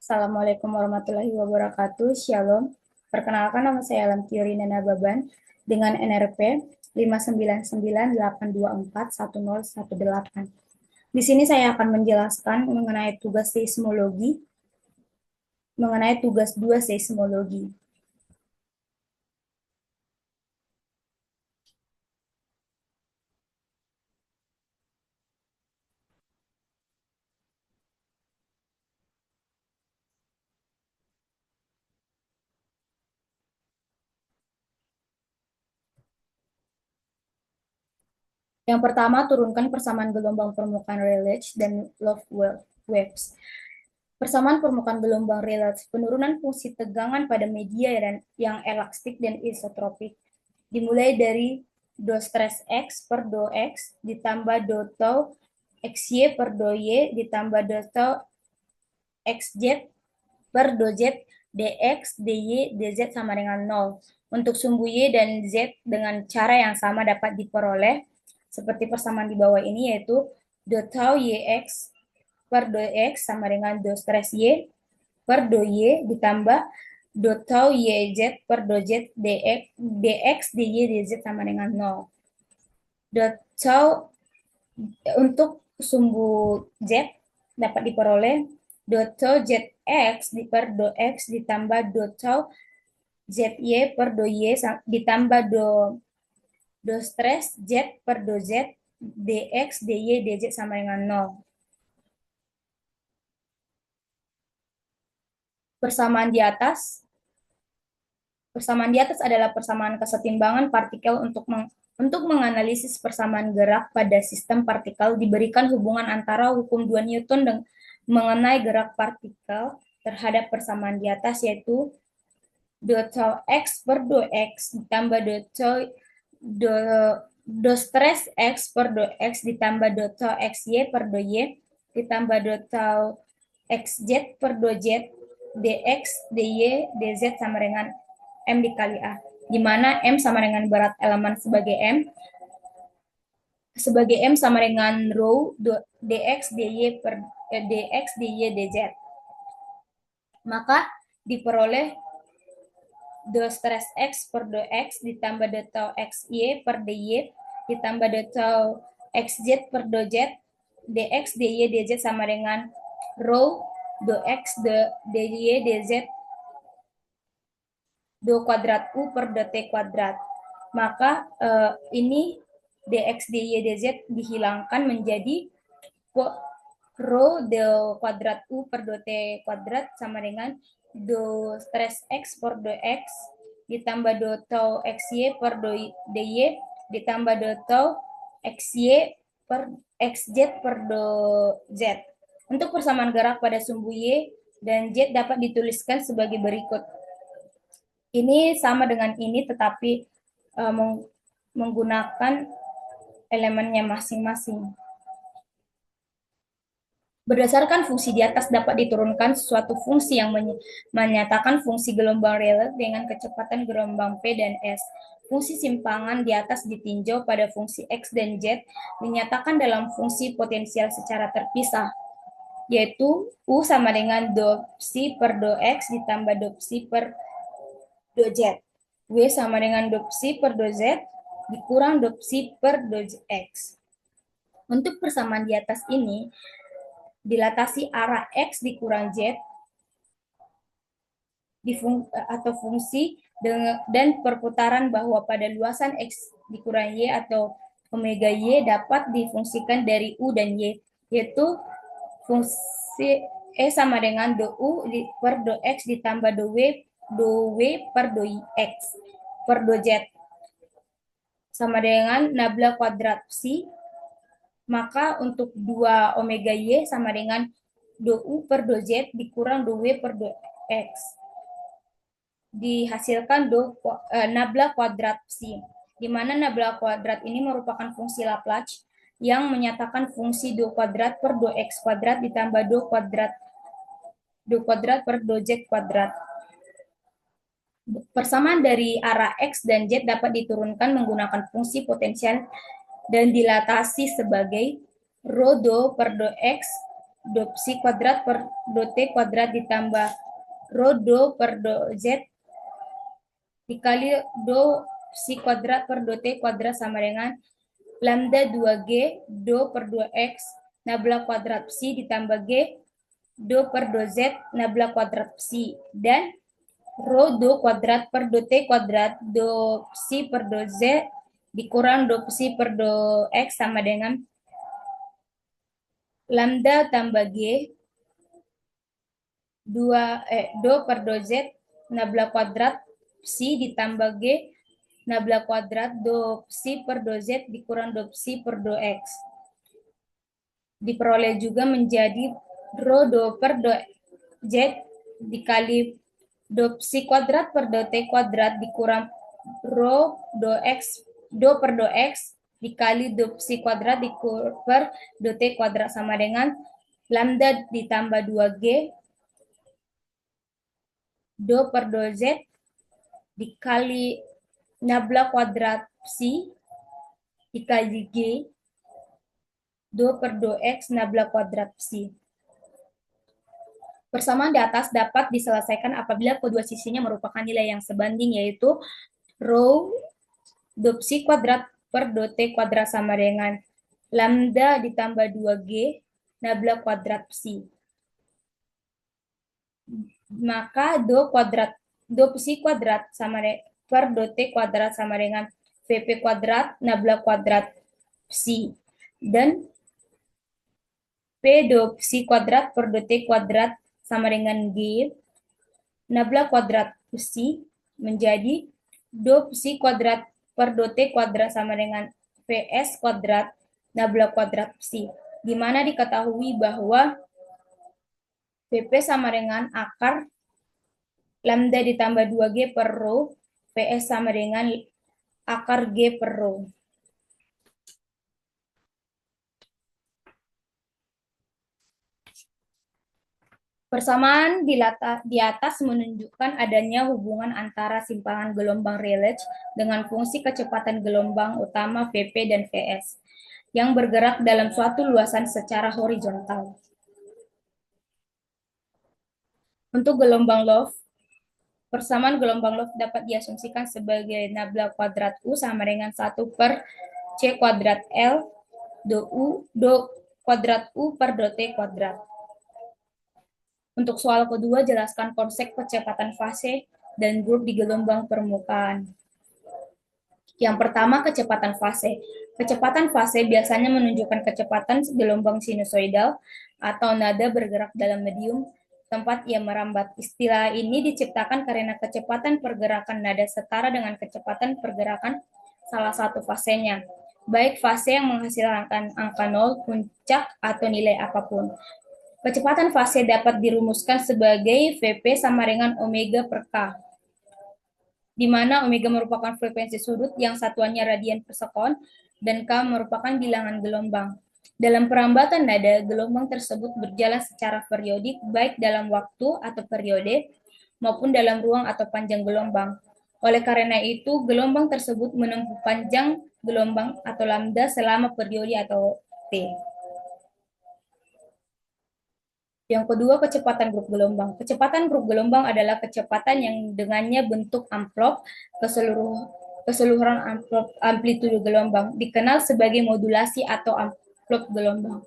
Assalamualaikum warahmatullahi wabarakatuh. Shalom. Perkenalkan, nama saya Lamtiori Nana Baban dengan NRP 59982411018. Di sini saya akan menjelaskan mengenai tugas 2 seismologi. Yang pertama, turunkan persamaan gelombang permukaan Rayleigh dan Love waves. Persamaan permukaan gelombang Rayleigh, penurunan fungsi tegangan pada media dan yang elastik dan isotropik, dimulai dari do stress X per do X ditambah do tau XY per do Y ditambah do tau XZ per do Z dx, dy, dz sama dengan 0. Untuk sumbu Y dan Z dengan cara yang sama dapat diperoleh seperti persamaan di bawah ini, yaitu do tau Yx per do X sama dengan do stress Y per do Y ditambah do tau YZ per do Z dx, dy, dz sama dengan 0. Do tau untuk sumbu Z dapat diperoleh do tau Zx per do X ditambah do tau Zy per do Y ditambah do stress Z per do Z dx, dy, dz sama dengan 0. Persamaan di atas adalah persamaan kesetimbangan partikel untuk menganalisis persamaan gerak pada sistem partikel diberikan hubungan antara hukum 2 Newton mengenai gerak partikel terhadap persamaan di atas, yaitu do tau X per do X ditambah do stress X per do X ditambah do tau XY per do Y ditambah do tau XZ per do Z dx, dy, dz sama dengan M dikali A, di mana M sama dengan berat elemen sebagai M sama dengan rho dx, dy, dz. Maka diperoleh do stress X per do X ditambah do tau XY per dy ditambah do tau XZ per do Z dx, dy, dz sama dengan rho do X dy, dz do kuadrat U per do T kuadrat. Maka ini dx, dy, dz dihilangkan menjadi rho do kuadrat U per do T kuadrat sama dengan do stress X per do X ditambah do tau XY per do dy ditambah do tau XY per XZ per do Z. Untuk persamaan gerak pada sumbu Y dan Z dapat dituliskan sebagai berikut. Ini sama dengan ini, tetapi menggunakan elemennya masing-masing. Berdasarkan fungsi di atas dapat diturunkan suatu fungsi yang menyatakan fungsi gelombang Rayleigh dengan kecepatan gelombang P dan S. Fungsi simpangan di atas ditinjau pada fungsi X dan Z dinyatakan dalam fungsi potensial secara terpisah, yaitu U sama dengan do psi per do X ditambah do psi per do Z. W sama dengan do psi per do Z dikurang do psi per do X. Untuk persamaan di atas ini, dilatasi arah X dikurang Z atau fungsi dan perputaran bahwa pada luasan X dikurang Y atau omega Y dapat difungsikan dari U dan Y, yaitu fungsi E sama dengan do U per do X ditambah do W per do X per do Z sama dengan nabla kuadrat psi. Maka untuk 2 omega Y sama dengan do U per do Z dikurang do W per do X. Dihasilkan nabla kuadrat psi, di mana nabla kuadrat ini merupakan fungsi Laplace yang menyatakan fungsi do kuadrat per do X kuadrat ditambah do kuadrat per do Z kuadrat. Persamaan dari arah X dan Z dapat diturunkan menggunakan fungsi potensial dan dilatasi sebagai rho do per do X do psi kuadrat per do t kuadrat ditambah rho do per do z dikali do psi kuadrat per do t kuadrat sama dengan lambda 2G do per 2X nabla kuadrat psi ditambah G do per do Z nabla kuadrat psi dan rho do kuadrat per do T kuadrat do psi per do Z dikurang do psi per do X sama dengan lambda tambah G do per do Z nabla kuadrat psi ditambah G nabla kuadrat do psi per do Z dikurang do psi per do X. Diperoleh juga menjadi rho do per do Z dikali do psi kuadrat per do T kuadrat dikurang rho do per do X dikali do psi kuadrat per do T kuadrat sama dengan lambda ditambah 2G do per do Z dikali nabla kuadrat psi dikali G do per do X nabla kuadrat psi. Persamaan di atas dapat diselesaikan apabila kedua sisinya merupakan nilai yang sebanding, yaitu rho do psi kuadrat per do T kuadrat sama dengan lambda ditambah 2G nabla kuadrat psi. Maka do psi kuadrat sama per do T kuadrat sama dengan VP kuadrat nabla kuadrat psi. Dan P do psi kuadrat per do T kuadrat sama dengan G nabla kuadrat psi menjadi do psi kuadrat per do T kuadrat sama dengan PS kuadrat nabla kuadrat psi, di mana diketahui bahwa PP sama dengan akar lambda ditambah 2G per rho, PS sama dengan akar G per rho. Persamaan di atas menunjukkan adanya hubungan antara simpangan gelombang Rayleigh dengan fungsi kecepatan gelombang utama Vp dan Vs yang bergerak dalam suatu luasan secara horizontal. Untuk gelombang Love, persamaan gelombang Love dapat diasumsikan sebagai nabla kuadrat U sama dengan 1 per C kuadrat L do kuadrat U per do T kuadrat. Untuk soal kedua, jelaskan konsep kecepatan fase dan grup di gelombang permukaan. Yang pertama, kecepatan fase. Kecepatan fase biasanya menunjukkan kecepatan gelombang sinusoidal atau nada bergerak dalam medium tempat ia merambat. Istilah ini diciptakan karena kecepatan pergerakan nada setara dengan kecepatan pergerakan salah satu fasenya, baik fase yang menghasilkan angka 0, puncak, atau nilai apapun. Kecepatan fase dapat dirumuskan sebagai Vp sama dengan omega per K, di mana omega merupakan frekuensi sudut yang satuannya radian per sekon, dan K merupakan bilangan gelombang. Dalam perambatan nada, gelombang tersebut berjalan secara periodik, baik dalam waktu atau periode, maupun dalam ruang atau panjang gelombang. Oleh karena itu, gelombang tersebut menempuh panjang gelombang atau lambda selama periode atau T. Yang kedua, kecepatan grup gelombang. Kecepatan grup gelombang adalah kecepatan yang dengannya bentuk amplop keseluruhan amplitude gelombang, dikenal sebagai modulasi atau amplop gelombang.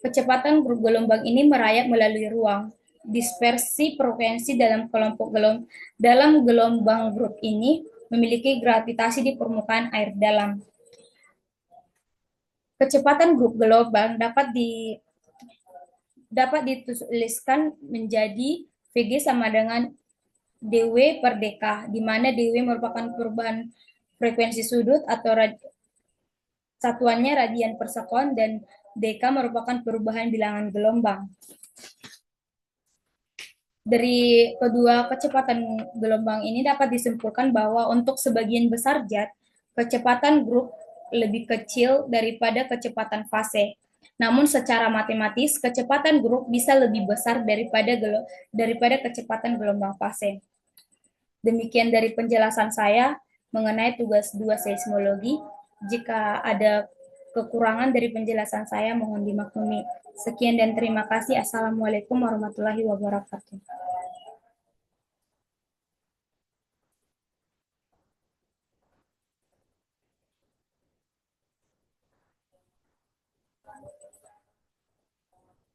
Kecepatan grup gelombang ini merayap melalui ruang. Dispersi frekuensi dalam gelombang grup ini memiliki gravitasi di permukaan air dalam. Kecepatan grup gelombang dapat dituliskan menjadi Vg sama dengan dW per dk, di mana dW merupakan perubahan frekuensi sudut atau satuannya radian per sekon, dan dk merupakan perubahan bilangan gelombang. Dari kedua kecepatan gelombang ini dapat disimpulkan bahwa untuk sebagian besar zat, kecepatan grup lebih kecil daripada kecepatan fase. Namun secara matematis, kecepatan grup bisa lebih besar daripada kecepatan gelombang fase. Demikian dari penjelasan saya mengenai tugas 2 seismologi. Jika ada Kekurangan dari penjelasan saya mohon dimaklumi. Sekian dan terima kasih. Assalamualaikum warahmatullahi wabarakatuh.